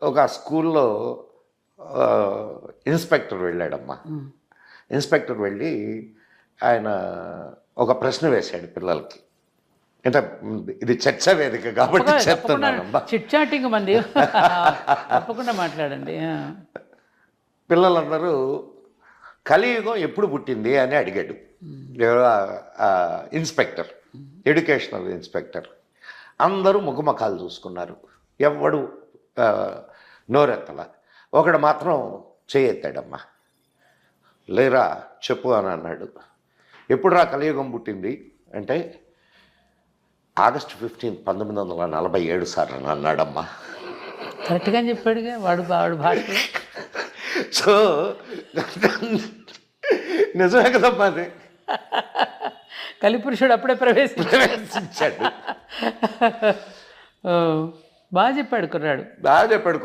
ఒక స్కూల్లో inspector వెళ్ళాడమ్మా. Inspector వెళ్ళి ఆయన ఒక ప్రశ్న వేశాడు పిల్లలకి. అంటే ఇది చర్చా వేదిక కాబట్టి చెప్తున్నానమ్మా. చిట్ చాటింగ్ మంది తప్పకుండా మాట్లాడండి. పిల్లలందరూ కలియుగం ఎప్పుడు పుట్టింది అని అడిగాడు ఇన్స్పెక్టర్, ఎడ్యుకేషనల్ ఇన్స్పెక్టర్. అందరూ ముఖముఖాలు చూసుకున్నారు, ఎవడు నోరెత్తల. ఒకడు మాత్రం చేయెత్తాడమ్మా. లేరా చెప్పు అని అన్నాడు. ఎప్పుడు రా కలియుగం పుట్టింది అంటే August 15, 1947 సార్ అని అన్నాడమ్మా. కరెక్ట్గా చెప్పాడుగా వాడు భాషలో. సో నిజమే కదమ్మా అది. కలిపురుషుడు అప్పుడే ప్రవేశించాడు. బాగా చెప్పాడు కుర్రాడు. బాగా చెప్పాడు.